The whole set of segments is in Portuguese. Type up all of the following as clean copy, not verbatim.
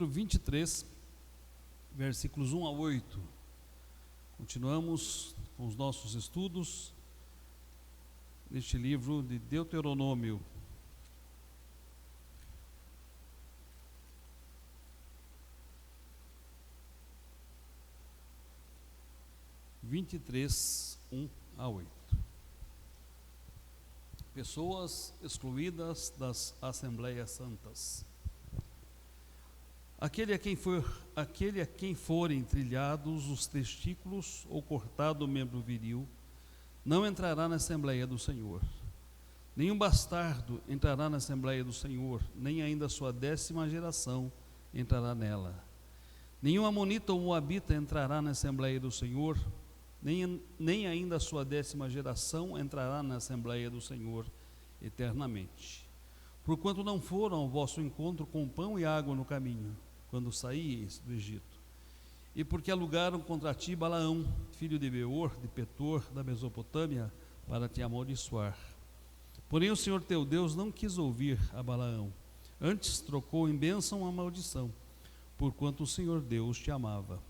23, versículos 1 a 8. Continuamos com os nossos estudos neste livro de Deuteronômio. Vinte e três, 1 a 8. Pessoas excluídas das Assembleias Santas. Aquele a quem forem trilhados os testículos ou cortado o membro viril, não entrará na Assembleia do Senhor. Nenhum bastardo entrará na Assembleia do Senhor, nem ainda sua 10ª geração entrará nela. Nenhum amonita ou moabita entrará na Assembleia do Senhor, nem ainda a sua 10ª geração entrará na Assembleia do Senhor eternamente. Porquanto não foram ao vosso encontro com pão e água no caminho, quando saíeis do Egito, e porque alugaram contra ti Balaão, filho de Beor, de Petor, da Mesopotâmia, para te amaldiçoar. Porém o Senhor teu Deus não quis ouvir a Balaão, antes trocou em bênção a maldição, porquanto o Senhor Deus te amava.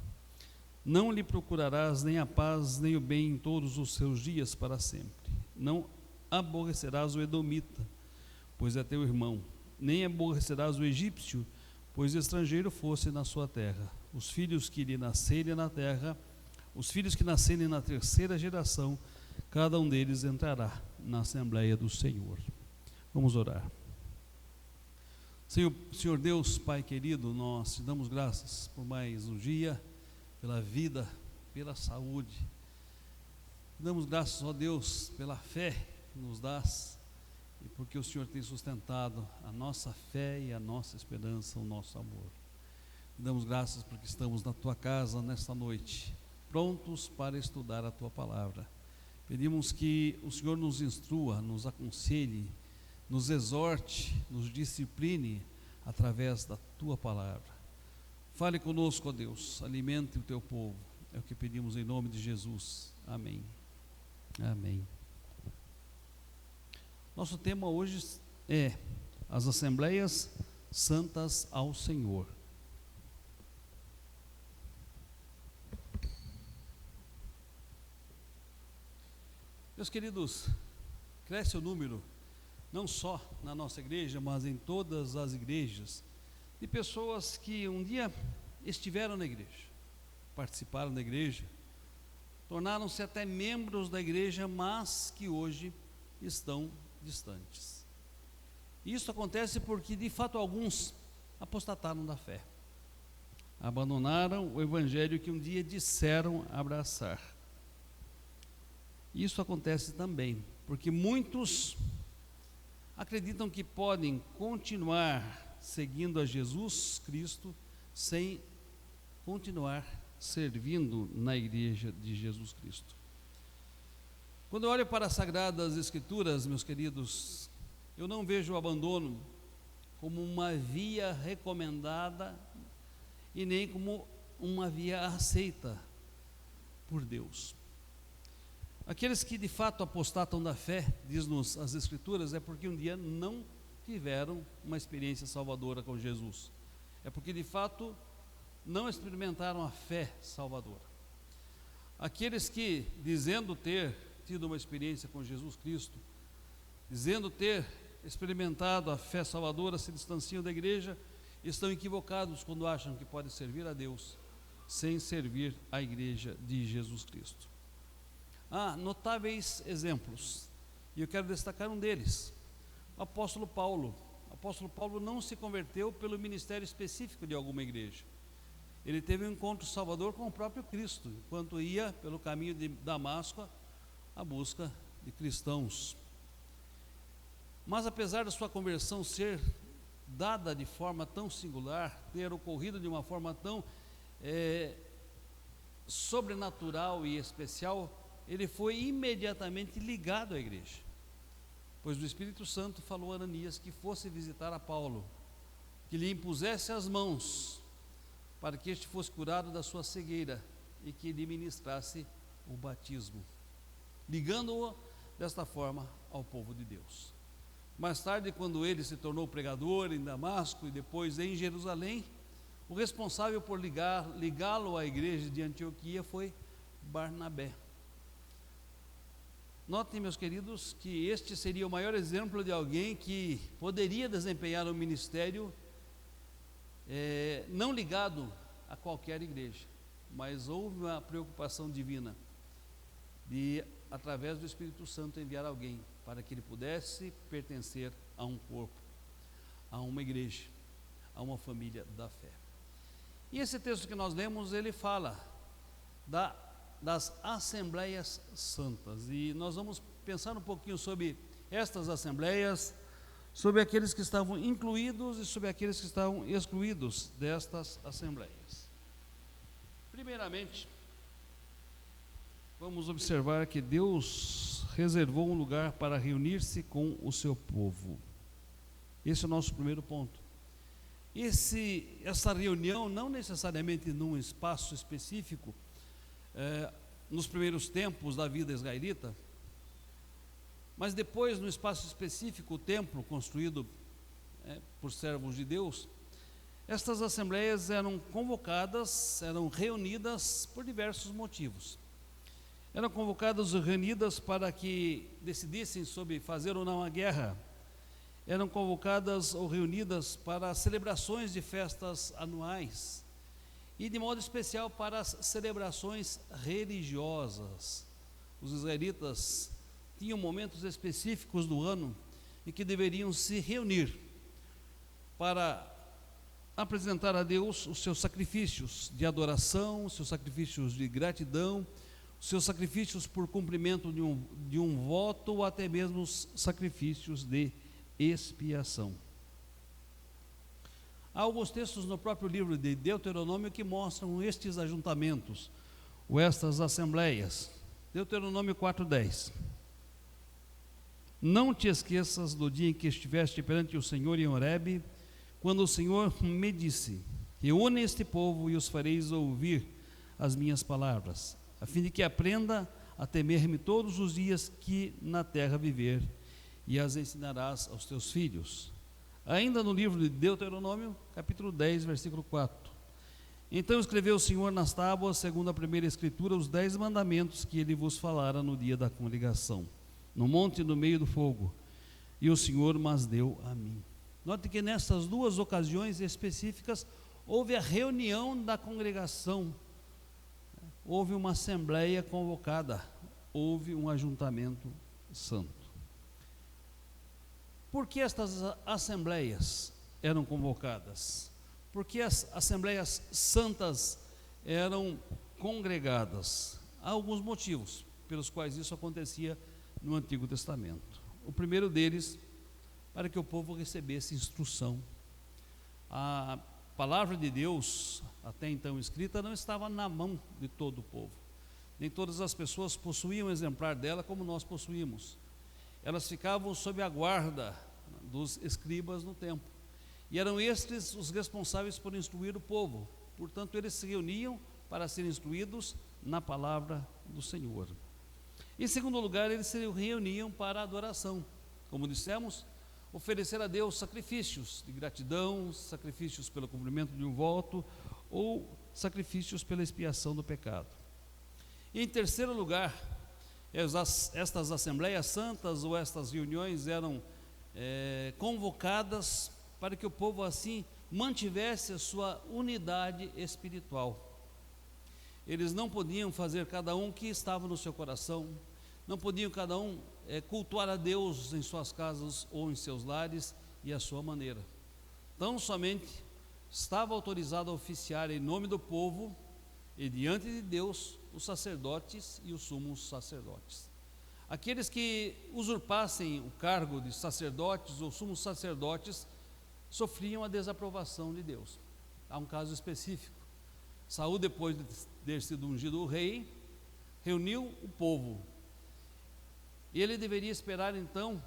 Não lhe procurarás nem a paz nem o bem em todos os seus dias para sempre. Não aborrecerás o edomita, pois é teu irmão, nem aborrecerás o egípcio, pois estrangeiro fosse na sua terra. Os filhos que lhe nascerem na terra, os filhos que nascerem na 3ª geração, cada um deles entrará na Assembleia do Senhor. Vamos orar. Senhor Deus, Pai querido, nós te damos graças por mais um dia, pela vida, pela saúde. Damos graças, ó Deus, pela fé que nos dás, e porque o Senhor tem sustentado a nossa fé e a nossa esperança, o nosso amor. Damos graças porque estamos na Tua casa nesta noite, prontos para estudar a Tua palavra. Pedimos que o Senhor nos instrua, nos aconselhe, nos exorte, nos discipline através da Tua palavra. Fale conosco, ó Deus, alimente o Teu povo. É o que pedimos em nome de Jesus. Amém. Amém. Nosso tema hoje é as Assembleias Santas ao Senhor. Meus queridos, cresce o número, não só na nossa igreja, mas em todas as igrejas, de pessoas que um dia estiveram na igreja, participaram da igreja, tornaram-se até membros da igreja, mas que hoje estão distantes. Isso acontece porque de fato alguns apostataram da fé, abandonaram o evangelho que um dia disseram abraçar. Isso acontece também porque muitos acreditam que podem continuar seguindo a Jesus Cristo sem continuar servindo na igreja de Jesus Cristo. Quando eu olho para as Sagradas Escrituras, meus queridos, eu não vejo o abandono como uma via recomendada e nem como uma via aceita por Deus. Aqueles que de fato apostatam da fé, diz-nos as Escrituras, é porque um dia não tiveram uma experiência salvadora com Jesus. É porque de fato não experimentaram a fé salvadora. Aqueles que, dizendo ter tido uma experiência com Jesus Cristo, dizendo ter experimentado a fé salvadora, se distanciam da igreja, estão equivocados quando acham que podem servir a Deus sem servir a igreja de Jesus Cristo. Há notáveis exemplos, e eu quero destacar um deles, o apóstolo Paulo. O apóstolo Paulo não se converteu pelo ministério específico de alguma igreja. Ele teve um encontro salvador com o próprio Cristo, enquanto ia pelo caminho de Damasco à busca de cristãos. Mas apesar da sua conversão ser dada de forma tão singular, ter ocorrido de uma forma tão sobrenatural e especial, ele foi imediatamente ligado à igreja, pois o Espírito Santo falou a Ananias que fosse visitar a Paulo, que lhe impusesse as mãos para que este fosse curado da sua cegueira e que lhe ministrasse o batismo, ligando-o desta forma ao povo de Deus. Mais tarde, quando ele se tornou pregador em Damasco e depois em Jerusalém, O responsável por ligá-lo à igreja de Antioquia foi Barnabé. Notem, meus queridos, que este seria o maior exemplo de alguém que poderia desempenhar um ministério não ligado a qualquer igreja, mas houve uma preocupação divina de, através do Espírito Santo, enviar alguém para que ele pudesse pertencer a um corpo, a uma igreja, a uma família da fé. E esse texto que nós lemos, ele fala das Assembleias Santas, e nós vamos pensar um pouquinho sobre estas Assembleias, sobre aqueles que estavam incluídos e sobre aqueles que estavam excluídos destas Assembleias. Primeiramente, vamos observar que Deus reservou um lugar para reunir-se com o seu povo. Esse é o nosso primeiro ponto. Essa reunião, não necessariamente num espaço específico, nos primeiros tempos da vida israelita, mas depois no espaço específico, o templo construído por servos de Deus, estas assembleias eram convocadas, eram reunidas por diversos motivos. Eram convocadas e reunidas para que decidissem sobre fazer ou não a guerra. Eram convocadas ou reunidas para celebrações de festas anuais e de modo especial para as celebrações religiosas. Os israelitas tinham momentos específicos do ano em que deveriam se reunir para apresentar a Deus os seus sacrifícios de adoração, os seus sacrifícios de gratidão, os seus sacrifícios por cumprimento de um voto, ou até mesmo os sacrifícios de expiação. Há alguns textos no próprio livro de Deuteronômio que mostram estes ajuntamentos, ou estas assembleias. Deuteronômio 4:10. Não te esqueças do dia em que estiveste perante o Senhor em Horebe, quando o Senhor me disse: reúne este povo e os fareis ouvir as minhas palavras, a fim de que aprenda a temer-me todos os dias que na terra viver, e as ensinarás aos teus filhos. Ainda no livro de Deuteronômio, capítulo 10, versículo 4. Então escreveu o Senhor nas tábuas, segundo a primeira escritura, os 10 mandamentos que ele vos falara no dia da congregação, no monte no meio do fogo, e o Senhor mas deu a mim. Note que nessas duas ocasiões específicas, houve a reunião da congregação, houve uma assembleia convocada, houve um ajuntamento santo. Por que estas assembleias eram convocadas? Por que as assembleias santas eram congregadas? Há alguns motivos pelos quais isso acontecia no Antigo Testamento. O primeiro deles, para que o povo recebesse instrução. A palavra de Deus, até então escrita, não estava na mão de todo o povo. Nem todas as pessoas possuíam um exemplar dela como nós possuímos. Elas ficavam sob a guarda dos escribas no templo, e eram estes os responsáveis por instruir o povo. Portanto, eles se reuniam para serem instruídos na palavra do Senhor. Em segundo lugar, eles se reuniam para a adoração, como dissemos, oferecer a Deus sacrifícios de gratidão, sacrifícios pelo cumprimento de um voto, ou sacrifícios pela expiação do pecado. E em terceiro lugar, estas assembleias santas ou estas reuniões eram convocadas para que o povo assim mantivesse a sua unidade espiritual. Eles não podiam fazer cada um o que estava no seu coração, não podiam cada um cultuar a Deus em suas casas ou em seus lares e à sua maneira. Tão somente estava autorizado a oficiar em nome do povo e diante de Deus os sacerdotes e os sumos sacerdotes. Aqueles que usurpassem o cargo de sacerdotes ou sumos sacerdotes sofriam a desaprovação de Deus. Há um caso específico. Saul, depois de ter sido ungido o rei, reuniu o povo. E ele deveria esperar então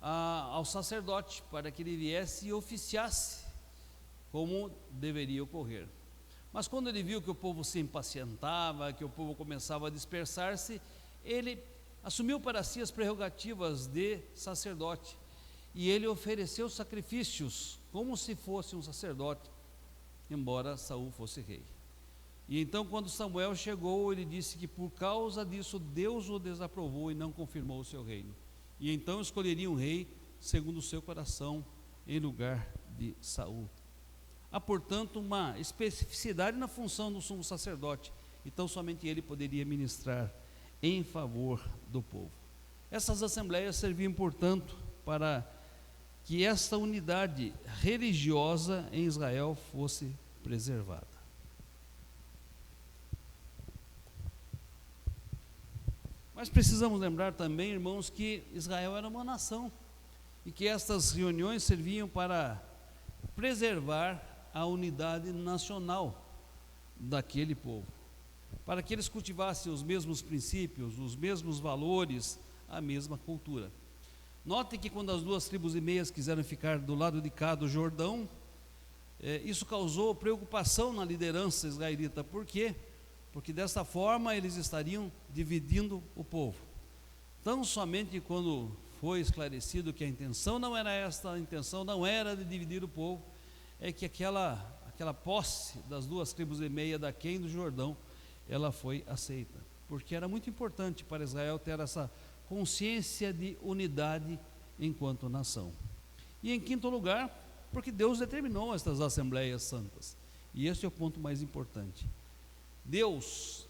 ao sacerdote para que ele viesse e oficiasse como deveria ocorrer. Mas quando ele viu que o povo se impacientava, que o povo começava a dispersar-se, ele assumiu para si as prerrogativas de sacerdote, e ele ofereceu sacrifícios como se fosse um sacerdote, embora Saul fosse rei. E então, quando Samuel chegou, ele disse que por causa disso Deus o desaprovou e não confirmou o seu reino. E então escolheria um rei segundo o seu coração em lugar de Saul. Há, portanto, uma especificidade na função do sumo sacerdote. Então somente ele poderia ministrar em favor do povo. Essas assembleias serviam, portanto, para que esta unidade religiosa em Israel fosse preservada. Mas precisamos lembrar também, irmãos, que Israel era uma nação e que estas reuniões serviam para preservar a unidade nacional daquele povo, para que eles cultivassem os mesmos princípios, os mesmos valores, a mesma cultura. Notem que quando as duas tribos e meias quiseram ficar do lado de cá do Jordão, isso causou preocupação na liderança israelita. Por quê? Porque dessa forma eles estariam dividindo o povo. Tão somente quando foi esclarecido que a intenção não era esta, a intenção não era de dividir o povo, é que aquela posse das duas tribos e meia daquém do Jordão, ela foi aceita, porque era muito importante para Israel ter essa consciência de unidade enquanto nação. E em quinto lugar, porque Deus determinou estas assembleias santas, e este é o ponto mais importante. Deus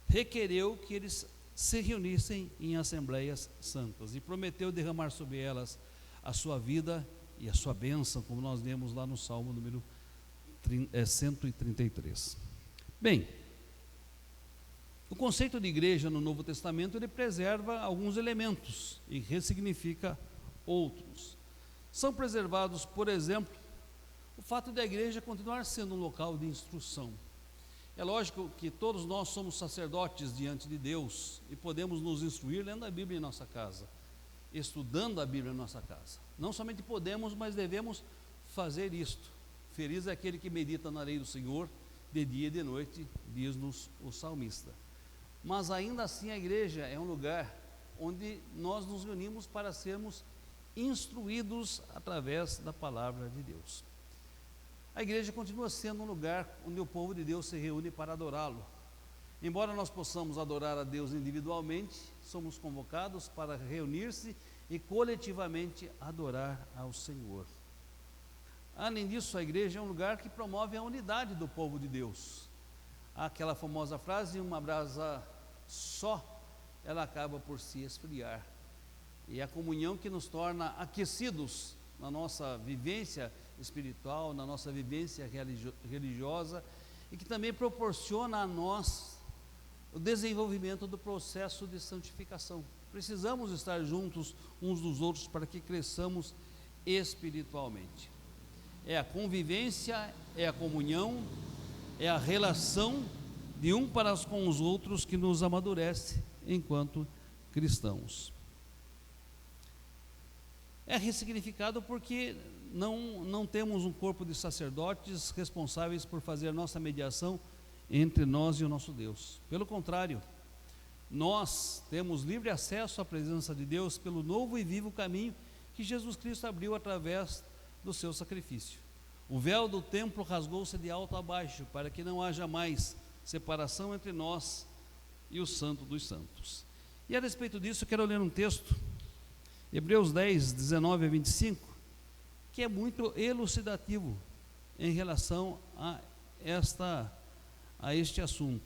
requereu que eles se reunissem em assembleias santas e prometeu derramar sobre elas a sua vida e a sua bênção, como nós lemos lá no Salmo número 133. Bem, o conceito de igreja no Novo Testamento, ele preserva alguns elementos e ressignifica outros. São preservados, por exemplo, o fato da igreja continuar sendo um local de instrução. É lógico que todos nós somos sacerdotes diante de Deus e podemos nos instruir lendo a Bíblia em nossa casa, estudando a Bíblia em nossa casa. Não somente podemos, mas devemos fazer isto. Feliz é aquele que medita na lei do Senhor de dia e de noite, diz-nos o salmista. Mas ainda assim a igreja é um lugar onde nós nos reunimos para sermos instruídos através da palavra de Deus. A igreja continua sendo um lugar onde o povo de Deus se reúne para adorá-lo. Embora nós possamos adorar a Deus individualmente, somos convocados para reunir-se e coletivamente adorar ao Senhor. Além disso, a igreja é um lugar que promove a unidade do povo de Deus. Há aquela famosa frase: uma brasa só, ela acaba por se esfriar. E a comunhão que nos torna aquecidos na nossa vivência espiritual, na nossa vivência religiosa, e que também proporciona a nós o desenvolvimento do processo de santificação. Precisamos estar juntos uns dos outros para que cresçamos espiritualmente. É a convivência, é a comunhão, é a relação de um para com os outros que nos amadurece enquanto cristãos. É ressignificado porque não temos um corpo de sacerdotes responsáveis por fazer a nossa mediação entre nós e o nosso Deus. Pelo contrário, nós temos livre acesso à presença de Deus pelo novo e vivo caminho que Jesus Cristo abriu através do seu sacrifício. O véu do templo rasgou-se de alto a baixo, para que não haja mais separação entre nós e o Santo dos Santos. E a respeito disso, quero ler um texto, Hebreus 10, 19 a 25, que é muito elucidativo em relação a este assunto.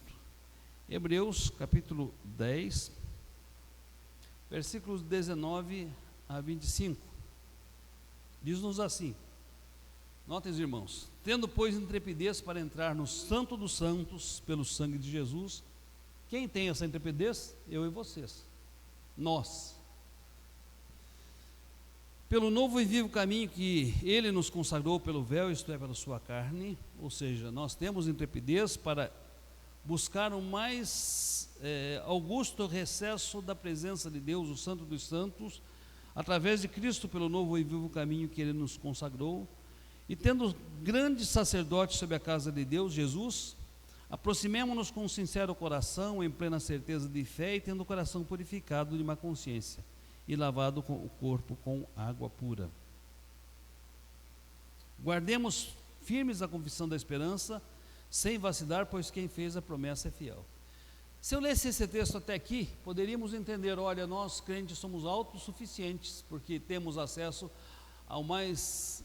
Hebreus capítulo 10, versículos 19 a 25, diz-nos assim: notem, irmãos: tendo, pois, intrepidez para entrar no Santo dos Santos pelo sangue de Jesus. Quem tem essa intrepidez? Eu e vocês, nós. Pelo novo e vivo caminho que Ele nos consagrou pelo véu, isto é, pela sua carne. Ou seja, nós temos intrepidez para buscar o mais augusto recesso da presença de Deus, o Santo dos Santos, através de Cristo, pelo novo e vivo caminho que Ele nos consagrou. E tendo grande sacerdote sobre a casa de Deus, Jesus, aproximemo-nos com um sincero coração, em plena certeza de fé, e tendo o coração purificado de má consciência, e lavado o corpo com água pura. Guardemos firmes na confissão da esperança, sem vacilar, pois quem fez a promessa é fiel. Se eu lesse esse texto até aqui, poderíamos entender, olha, nós crentes somos autossuficientes, porque temos acesso ao mais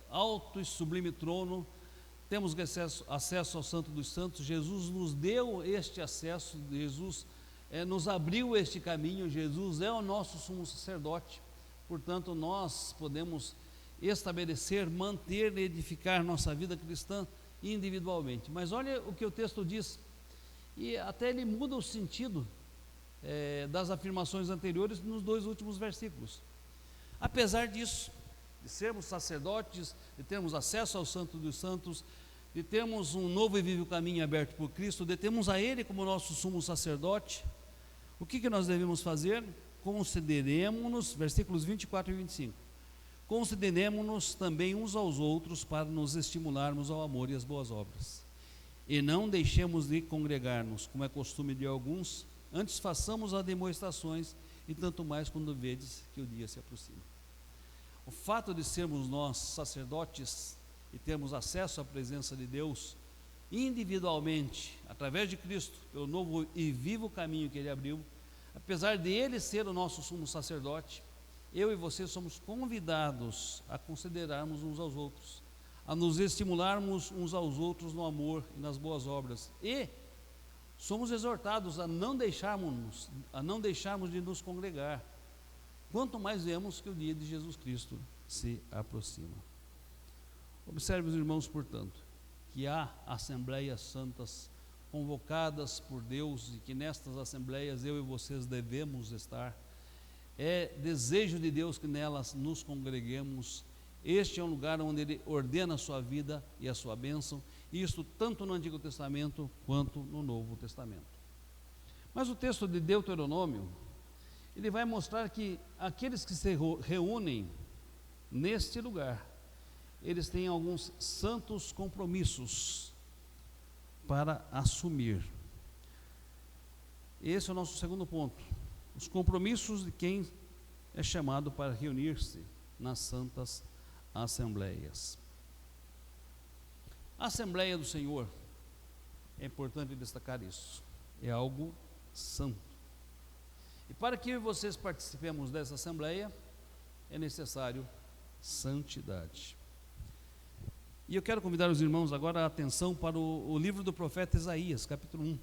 alto e sublime trono, temos acesso ao Santo dos Santos. Jesus nos deu este acesso, Jesus nos abriu este caminho, Jesus é o nosso sumo sacerdote, portanto nós podemos estabelecer, manter e edificar nossa vida cristã individualmente. Mas olha o que o texto diz, e até ele muda o sentido das afirmações anteriores nos dois últimos versículos. Apesar disso, de sermos sacerdotes, de termos acesso ao Santo dos Santos, de termos um novo e vivo caminho aberto por Cristo, de termos a Ele como nosso sumo sacerdote, o que nós devemos fazer? Consideremos-nos, versículos 24 e 25, consideremos-nos também uns aos outros para nos estimularmos ao amor e às boas obras. E não deixemos de congregar-nos, como é costume de alguns, antes façamos as demonstrações, e tanto mais quando vedes que o dia se aproxima. O fato de sermos nós sacerdotes e termos acesso à presença de Deus individualmente, através de Cristo, pelo novo e vivo caminho que Ele abriu, apesar de Ele ser o nosso sumo sacerdote, eu e você somos convidados a considerarmos uns aos outros, a nos estimularmos uns aos outros no amor e nas boas obras, e somos exortados a não deixarmos de nos congregar, quanto mais vemos que o dia de Jesus Cristo se aproxima. Observe, os irmãos, portanto, que há assembleias santas convocadas por Deus, e que nestas assembleias eu e vocês devemos estar. É desejo de Deus que nelas nos congreguemos. Este é um lugar onde Ele ordena a sua vida e a sua bênção, e isto tanto no Antigo Testamento quanto no Novo Testamento. Mas o texto de Deuteronômio, ele vai mostrar que aqueles que se reúnem neste lugar, eles têm alguns santos compromissos para assumir. Esse é o nosso segundo ponto, os compromissos de quem é chamado para reunir-se nas santas assembleias. A Assembleia do Senhor, é importante destacar isso, é algo santo. E para que vocês participemos dessa Assembleia, é necessário santidade. E eu quero convidar os irmãos agora a atenção para o livro do profeta Isaías, capítulo 1,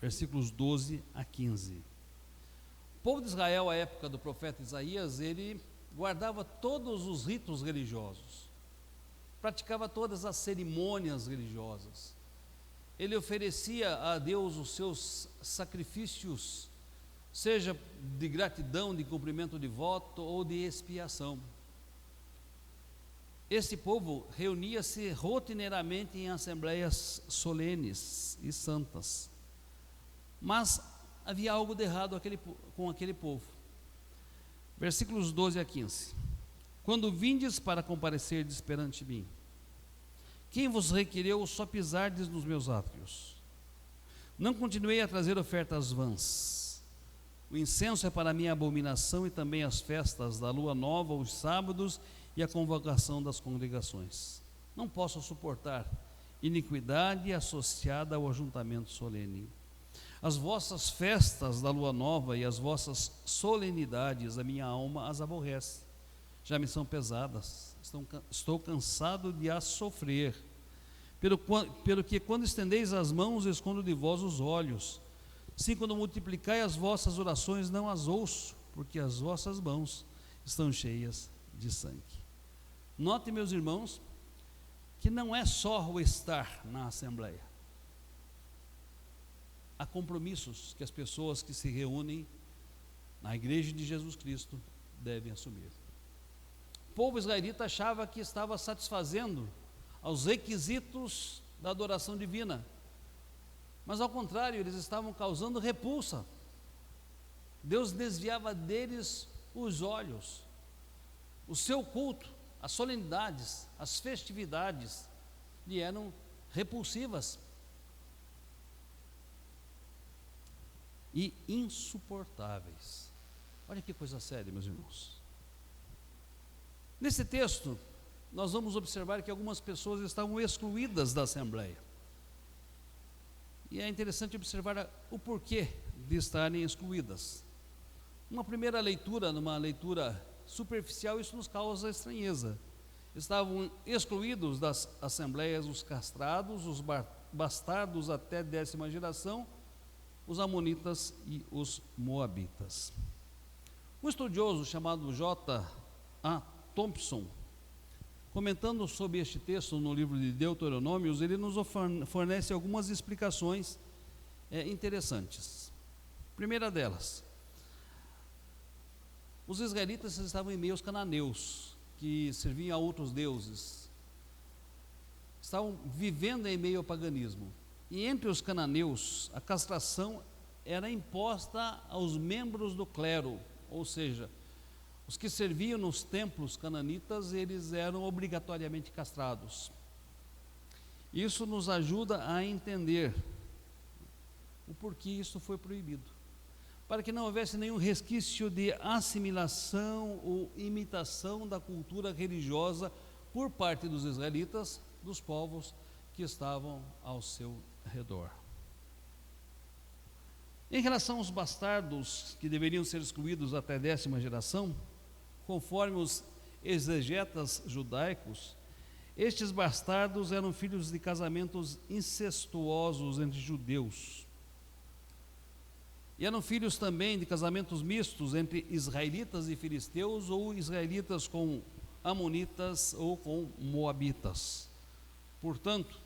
versículos 12 a 15. O povo de Israel, à época do profeta Isaías, ele guardava todos os ritos religiosos, praticava todas as cerimônias religiosas, ele oferecia a Deus os seus sacrifícios, seja de gratidão, de cumprimento de voto ou de expiação. Este povo reunia-se rotineiramente em assembleias solenes e santas, mas havia algo de errado com aquele povo. Versículos 12 a 15. Quando vindes para comparecerdes perante mim, quem vos requereu só pisardes nos meus átrios? Não continuei a trazer ofertas vãs. O incenso é para mim abominação, e também as festas da lua nova, os sábados e a convocação das congregações. Não posso suportar iniquidade associada ao ajuntamento solene. As vossas festas da lua nova e as vossas solenidades, a minha alma as aborrece. Já me são pesadas, estou cansado de as sofrer. Pelo que quando estendeis as mãos, escondo de vós os olhos. Sim, quando multiplicai as vossas orações, não as ouço, porque as vossas mãos estão cheias de sangue. Note, meus irmãos, que não é só o estar na Assembleia. Há compromissos que as pessoas que se reúnem na Igreja de Jesus Cristo devem assumir. O povo israelita achava que estava satisfazendo aos requisitos da adoração divina, mas ao contrário, eles estavam causando repulsa. Deus desviava deles os olhos. O seu culto, as solenidades, as festividades lhe eram repulsivas e insuportáveis. Olha que coisa séria, meus irmãos. Nesse texto, nós vamos observar que algumas pessoas estavam excluídas da Assembleia. E é interessante observar o porquê de estarem excluídas. Uma primeira leitura, numa leitura superficial, isso nos causa estranheza. Estavam excluídos das assembleias os castrados, os bastardos até 10ª geração, os amonitas e os moabitas. Um estudioso chamado J.A. Thompson, comentando sobre este texto no livro de Deuteronômios, ele nos fornece algumas explicações interessantes. Primeira delas, os israelitas estavam em meio aos cananeus, que serviam a outros deuses, estavam vivendo em meio ao paganismo. E entre os cananeus, a castração era imposta aos membros do clero, ou seja, os que serviam nos templos cananitas, eles eram obrigatoriamente castrados. Isso nos ajuda a entender o porquê isso foi proibido, para que não houvesse nenhum resquício de assimilação ou imitação da cultura religiosa por parte dos israelitas, dos povos que estavam ao seu redor. Em relação aos bastardos que deveriam ser excluídos até a 10ª geração, conforme os exegetas judaicos, estes bastardos eram filhos de casamentos incestuosos entre judeus. E eram filhos também de casamentos mistos entre israelitas e filisteus, ou israelitas com amonitas ou com moabitas. Portanto,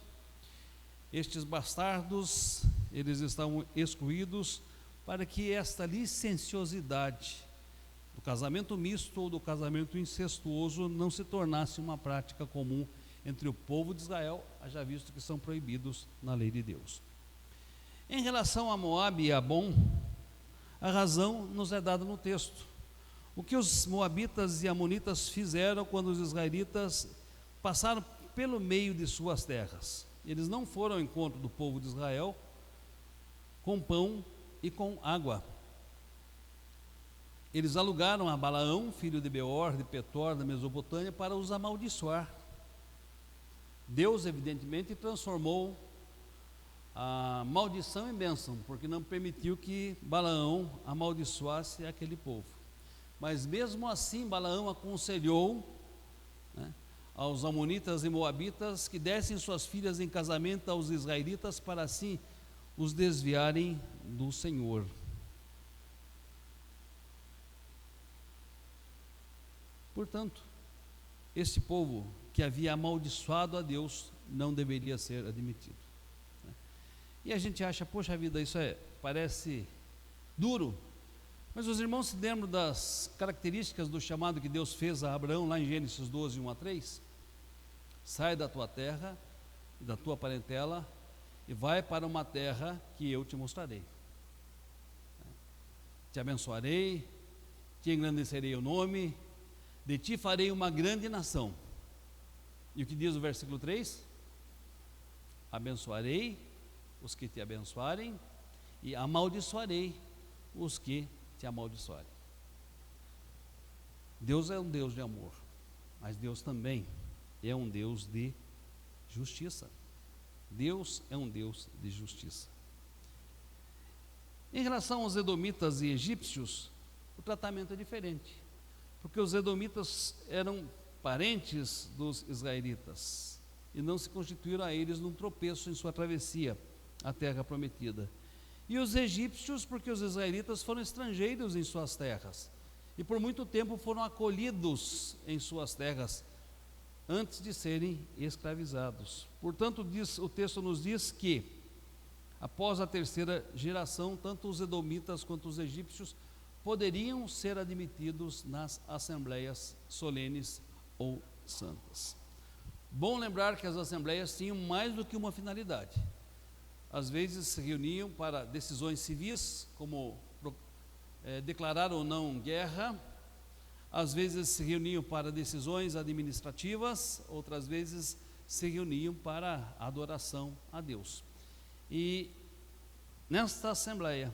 estes bastardos, eles estavam excluídos para que esta licenciosidade do casamento misto ou do casamento incestuoso não se tornasse uma prática comum entre o povo de Israel, haja visto que são proibidos na lei de Deus. Em relação a Moabe e Amon, a razão nos é dada no texto. O que os moabitas e amonitas fizeram quando os israelitas passaram pelo meio de suas terras? Eles não foram ao encontro do povo de Israel com pão e com água. Eles alugaram a Balaão, filho de Beor, de Petor, da Mesopotâmia, para os amaldiçoar. Deus, evidentemente, transformou a maldição em bênção, porque não permitiu que Balaão amaldiçoasse aquele povo. Mas mesmo assim, Balaão aconselhou, aos amonitas e moabitas que dessem suas filhas em casamento aos israelitas, para assim os desviarem do Senhor. Portanto, esse povo que havia amaldiçoado a Deus não deveria ser admitido. E a gente acha, poxa vida, isso parece duro, mas os irmãos se lembram das características do chamado que Deus fez a Abraão lá em Gênesis 12, 1-3? Sai da tua terra, da tua parentela, e vai para uma terra que eu te mostrarei. Te abençoarei, te engrandecerei o nome, de ti farei uma grande nação. E o que diz o versículo 3? Abençoarei os que te abençoarem e amaldiçoarei os que te amaldiçoarem. Deus é um Deus de amor, mas Deus também é um Deus de justiça. Deus é um Deus de justiça. Em relação aos edomitas e egípcios, o tratamento é diferente, porque os edomitas eram parentes dos israelitas e não se constituíram a eles num tropeço em sua travessia à terra prometida. E os egípcios, porque os israelitas foram estrangeiros em suas terras e por muito tempo foram acolhidos em suas terras antes de serem escravizados. Portanto, o texto nos diz que após a 3ª geração, tanto os edomitas quanto os egípcios poderiam ser admitidos nas assembleias solenes ou santas. Bom lembrar que as assembleias tinham mais do que uma finalidade. Às vezes se reuniam para decisões civis, como declarar ou não guerra. Às vezes se reuniam para decisões administrativas, outras vezes se reuniam para adoração a Deus. E nesta assembleia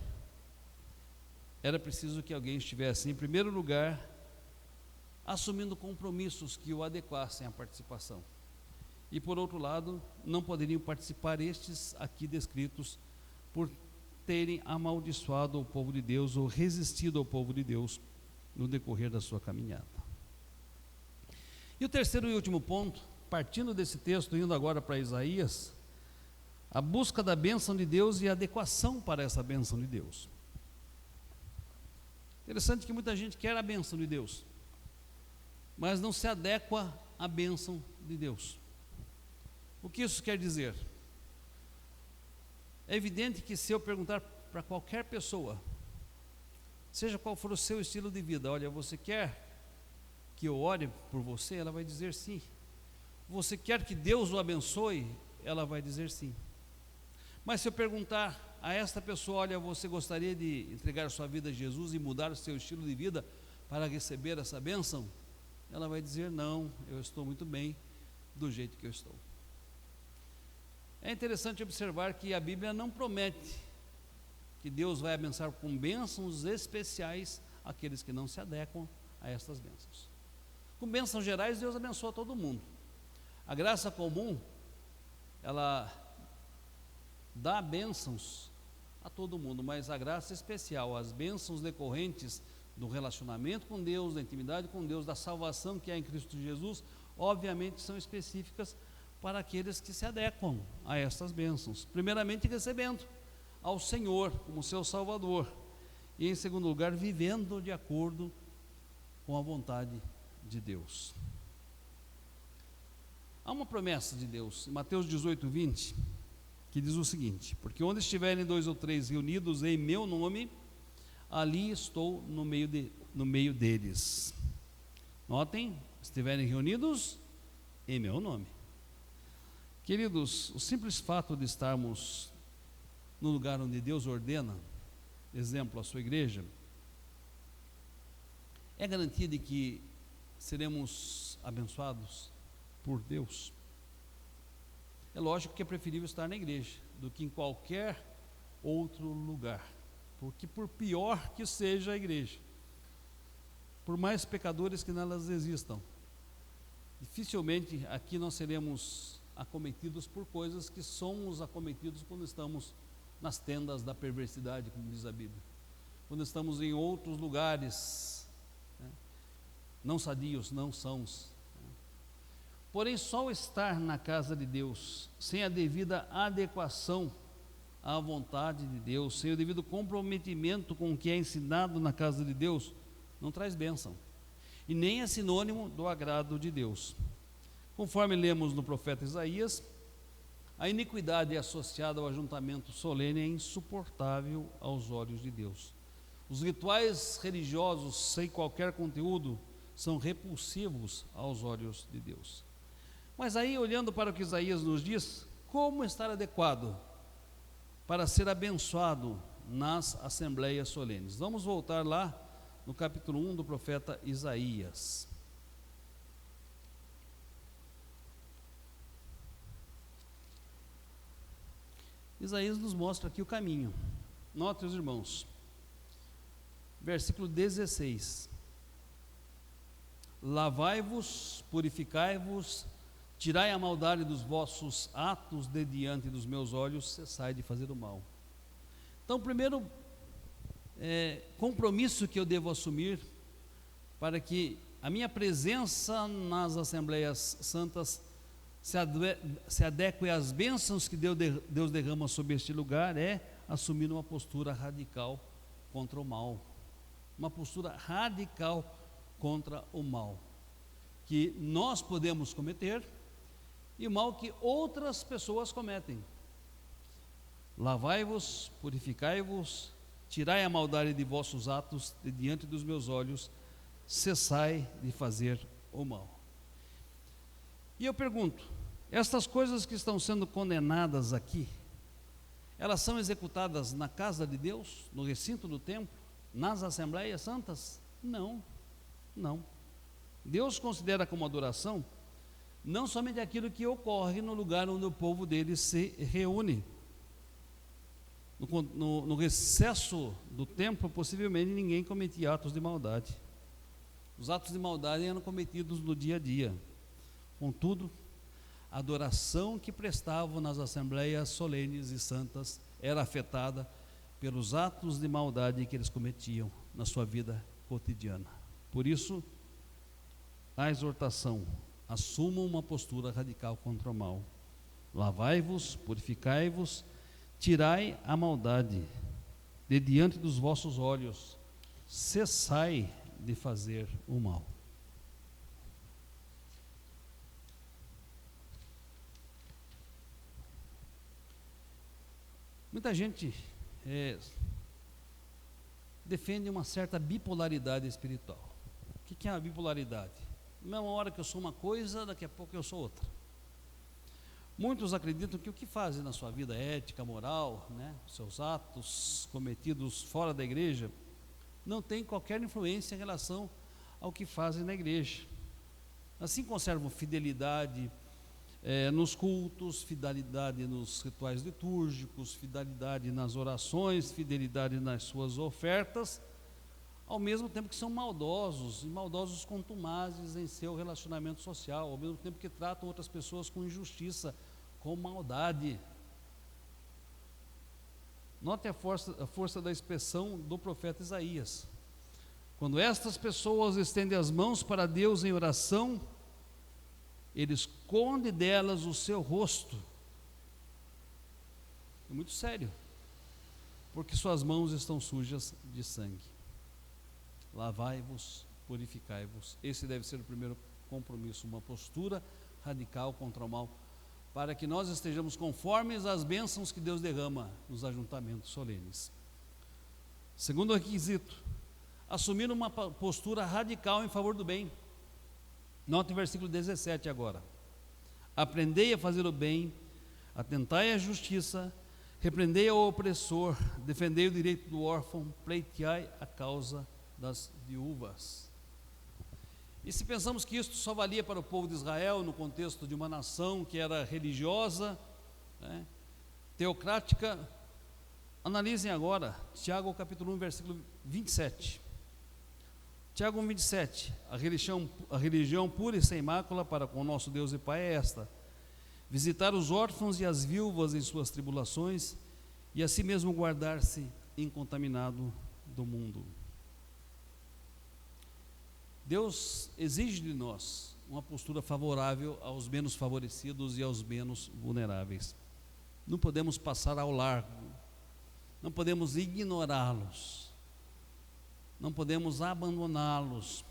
era preciso que alguém estivesse, em primeiro lugar, assumindo compromissos que o adequassem à participação. E por outro lado, não poderiam participar estes aqui descritos por terem amaldiçoado o povo de Deus ou resistido ao povo de Deus no decorrer da sua caminhada. E o terceiro e último ponto, partindo desse texto, indo agora para Isaías, a busca da bênção de Deus e a adequação para essa bênção de Deus. Interessante que muita gente quer a bênção de Deus, mas não se adequa à bênção de Deus. O que isso quer dizer? É evidente que se eu perguntar para qualquer pessoa, seja qual for o seu estilo de vida, olha, você quer que eu ore por você? Ela vai dizer sim. Você quer que Deus o abençoe? Ela vai dizer sim. Mas se eu perguntar a esta pessoa, olha, você gostaria de entregar sua vida a Jesus e mudar o seu estilo de vida para receber essa bênção? Ela vai dizer, não, eu estou muito bem do jeito que eu estou. É interessante observar que a Bíblia não promete que Deus vai abençoar com bênçãos especiais aqueles que não se adequam a estas bênçãos. Com bênçãos gerais, Deus abençoa todo mundo. A graça comum, ela dá bênçãos a todo mundo, mas a graça especial, as bênçãos decorrentes do relacionamento com Deus, da intimidade com Deus, da salvação que há em Cristo Jesus, obviamente são específicas para aqueles que se adequam a estas bênçãos, primeiramente recebendo ao Senhor como seu Salvador, e em segundo lugar, vivendo de acordo com a vontade de Deus. Há uma promessa de Deus, em Mateus 18, 20, que diz o seguinte: porque onde estiverem 2 ou 3 reunidos em meu nome, ali estou no meio deles. Notem, estiverem reunidos em meu nome. Queridos, o simples fato de estarmos no lugar onde Deus ordena, exemplo, a sua igreja, é garantia de que seremos abençoados por Deus. É lógico que é preferível estar na igreja do que em qualquer outro lugar, porque por pior que seja a igreja, por mais pecadores que nelas existam, dificilmente aqui nós seremos acometidos por coisas que somos acometidos quando estamos nas tendas da perversidade, como diz a Bíblia, quando estamos em outros lugares, né, não sadios, não sãos. Porém, só o estar na casa de Deus, sem a devida adequação à vontade de Deus, sem o devido comprometimento com o que é ensinado na casa de Deus, não traz bênção, e nem é sinônimo do agrado de Deus. Conforme lemos no profeta Isaías, a iniquidade associada ao ajuntamento solene é insuportável aos olhos de Deus. Os rituais religiosos sem qualquer conteúdo são repulsivos aos olhos de Deus. Mas aí, olhando para o que Isaías nos diz, como estar adequado para ser abençoado nas assembleias solenes? Vamos voltar lá no capítulo 1 do profeta Isaías. Isaías nos mostra aqui o caminho. Note, os irmãos, versículo 16: lavai-vos, purificai-vos, tirai a maldade dos vossos atos de diante dos meus olhos, cessai de fazer o mal. Então, o primeiro compromisso que eu devo assumir para que a minha presença nas assembleias santas se adeque às bênçãos que Deus derrama sobre este lugar é assumir uma postura radical contra o mal, uma postura radical contra o mal que nós podemos cometer e o mal que outras pessoas cometem. Lavai-vos, purificai-vos, tirai a maldade de vossos atos de diante dos meus olhos, cessai de fazer o mal. E eu pergunto, estas coisas que estão sendo condenadas aqui, elas são executadas na casa de Deus, no recinto do templo, nas assembleias santas? Não, não. Deus considera como adoração não somente aquilo que ocorre no lugar onde o povo dele se reúne. No recesso do templo, possivelmente ninguém cometia atos de maldade. Os atos de maldade eram cometidos no dia a dia. Contudo, a adoração que prestavam nas assembleias solenes e santas era afetada pelos atos de maldade que eles cometiam na sua vida cotidiana. Por isso, a exortação: assumam uma postura radical contra o mal. Lavai-vos, purificai-vos, tirai a maldade de diante dos vossos olhos, cessai de fazer o mal. Muita gente defende uma certa bipolaridade espiritual. O que é a bipolaridade? Na mesma hora que eu sou uma coisa, daqui a pouco eu sou outra. Muitos acreditam que o que fazem na sua vida ética, moral, seus atos cometidos fora da igreja, não tem qualquer influência em relação ao que fazem na igreja. Assim conservam fidelidade nos cultos, fidelidade nos rituais litúrgicos, fidelidade nas orações, fidelidade nas suas ofertas, ao mesmo tempo que são maldosos, e maldosos contumazes em seu relacionamento social, ao mesmo tempo que tratam outras pessoas com injustiça, com maldade. Note a força da expressão do profeta Isaías: quando estas pessoas estendem as mãos para Deus em oração, Ele esconde delas o seu rosto. É muito sério, porque suas mãos estão sujas de sangue. Lavai-vos, purificai-vos. Esse deve ser o primeiro compromisso, uma postura radical contra o mal, para que nós estejamos conformes às bênçãos que Deus derrama nos ajuntamentos solenes. Segundo requisito: assumir uma postura radical em favor do bem. Note o versículo 17 agora: aprendei a fazer o bem, atentai à justiça, repreendei ao opressor, defendei o direito do órfão, pleiteai a causa das viúvas. E se pensamos que isto só valia para o povo de Israel, no contexto de uma nação que era religiosa, teocrática, analisem agora Tiago capítulo 1, versículo 27. Tiago 1, 27, a religião pura e sem mácula para com o nosso Deus e Pai é esta: visitar os órfãos e as viúvas em suas tribulações, e assim mesmo guardar-se incontaminado do mundo. Deus exige de nós uma postura favorável aos menos favorecidos e aos menos vulneráveis. Não podemos passar ao largo, não podemos ignorá-los, não podemos abandoná-los,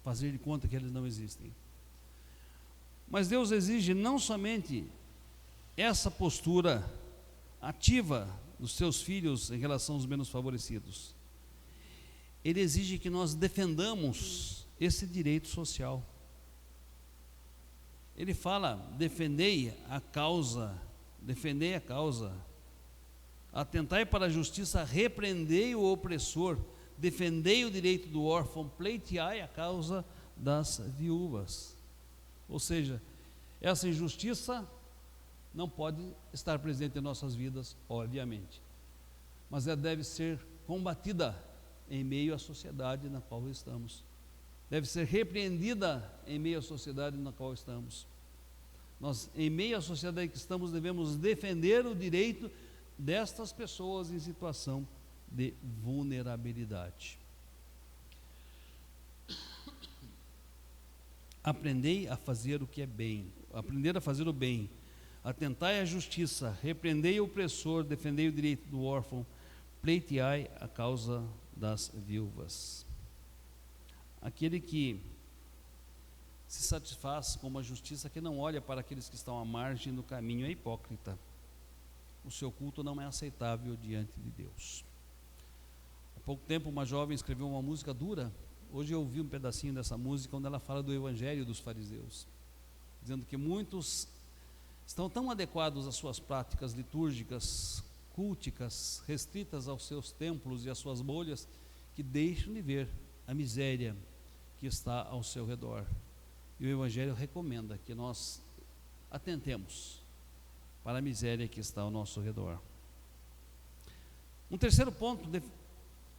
fazer de conta que eles não existem. Mas Deus exige não somente essa postura ativa dos seus filhos em relação aos menos favorecidos, Ele exige que nós defendamos esse direito social. Ele fala: defendei a causa, atentai para a justiça, repreendei o opressor, defendei o direito do órfão, pleiteai a causa das viúvas. Ou seja, essa injustiça não pode estar presente em nossas vidas, obviamente, mas ela deve ser combatida em meio à sociedade na qual estamos, deve ser repreendida em meio à sociedade na qual estamos. Nós, em meio à sociedade que estamos, devemos defender o direito destas pessoas em situação de vulnerabilidade. Aprendei a fazer o que é bem, aprender a fazer o bem, atentai à justiça, repreendei o opressor, defendei o direito do órfão, pleiteai a causa das viúvas. Aquele que se satisfaz com uma justiça que não olha para aqueles que estão à margem do caminho é hipócrita. O seu culto não é aceitável diante de Deus. Há pouco tempo uma jovem escreveu uma música dura. Hoje eu ouvi um pedacinho dessa música onde ela fala do evangelho dos fariseus, dizendo que muitos estão tão adequados às suas práticas litúrgicas, culticas, restritas aos seus templos e às suas bolhas, que deixam de ver a miséria que está ao seu redor. E o evangelho recomenda que nós atentemos para a miséria que está ao nosso redor. Um terceiro ponto,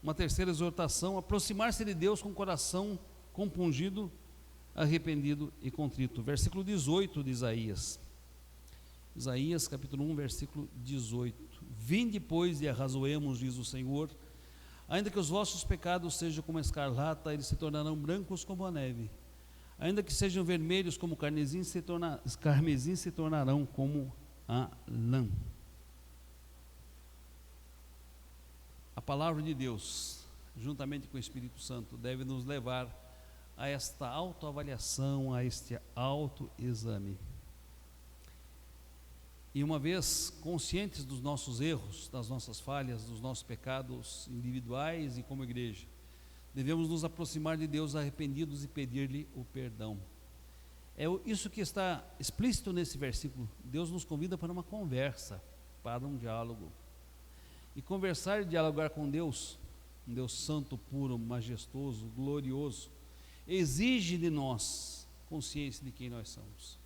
uma terceira exortação: aproximar-se de Deus com coração compungido, arrependido e contrito. Versículo 18 de Isaías. Isaías capítulo 1, versículo 18. Vinde, pois, e arrazoemos, diz o Senhor, ainda que os vossos pecados sejam como a escarlata, eles se tornarão brancos como a neve. Ainda que sejam vermelhos como carmesim, se tornarão como a lã. A palavra de Deus, juntamente com o Espírito Santo, deve nos levar a esta autoavaliação, a este autoexame. E uma vez conscientes dos nossos erros, das nossas falhas, dos nossos pecados individuais e como igreja, devemos nos aproximar de Deus arrependidos e pedir-lhe o perdão. É isso que está explícito nesse versículo. Deus nos convida para uma conversa, para um diálogo. E conversar e dialogar com Deus, um Deus santo, puro, majestoso, glorioso, exige de nós consciência de quem nós somos.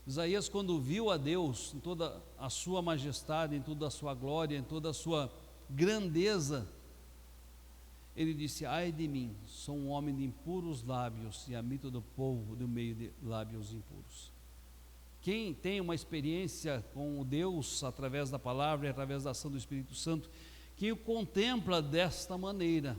Isaías, quando viu a Deus em toda a sua majestade, em toda a sua glória, em toda a sua grandeza, ele disse: ai de mim, sou um homem de impuros lábios e habito do povo do meio de lábios impuros. Quem tem uma experiência com o Deus através da palavra e através da ação do Espírito Santo, quem o contempla desta maneira,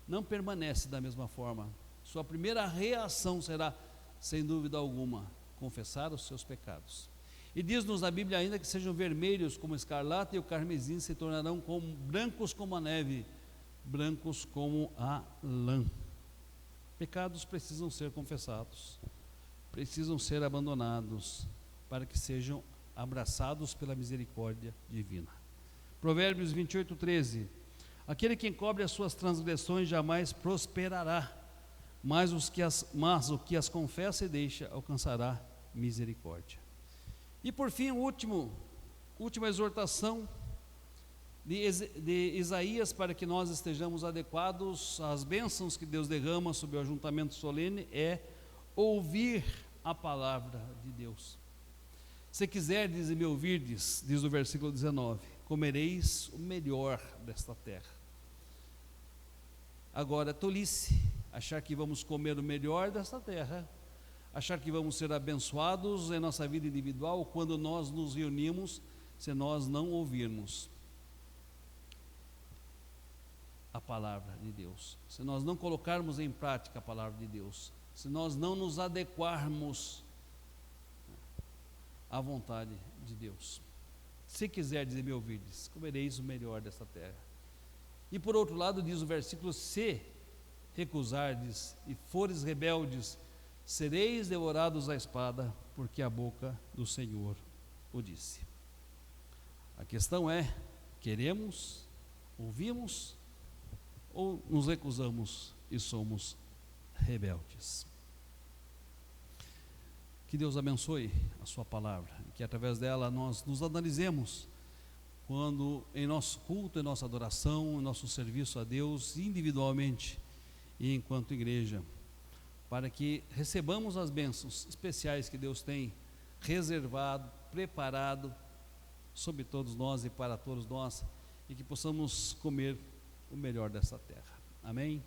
não permanece da mesma forma. Sua primeira reação será, sem dúvida alguma, confessar os seus pecados. E diz-nos na Bíblia ainda que sejam vermelhos como a escarlata e o carmesim se tornarão brancos como a neve, brancos como a lã. Pecados precisam ser confessados, precisam ser abandonados para que sejam abraçados pela misericórdia divina. Provérbios 28, 13. Aquele que encobre as suas transgressões jamais prosperará, mas o que as confessa e deixa alcançará misericórdia. E por fim, última exortação de Isaías, para que nós estejamos adequados às bênçãos que Deus derrama sobre o ajuntamento solene, é ouvir a palavra de Deus. Se quiserdes e me ouvirdes, diz o versículo 19, comereis o melhor desta terra. Agora, tolice achar que vamos comer o melhor desta terra, achar que vamos ser abençoados em nossa vida individual quando nós nos reunimos, se nós não ouvirmos a palavra de Deus, se nós não colocarmos em prática a palavra de Deus, se nós não nos adequarmos à vontade de Deus. Se quiserdes e me ouvirdes, comereis o melhor desta terra. E por outro lado diz o versículo: se recusardes e fores rebeldes, sereis devorados à espada, porque a boca do Senhor o disse. A questão é: queremos, ouvimos ou nos recusamos e somos rebeldes? Que Deus abençoe a sua palavra, que através dela nós nos analisemos quando em nosso culto, em nossa adoração, em nosso serviço a Deus individualmente e enquanto igreja, para que recebamos as bênçãos especiais que Deus tem reservado, preparado sobre todos nós e para todos nós, e que possamos comer o melhor dessa terra. Amém?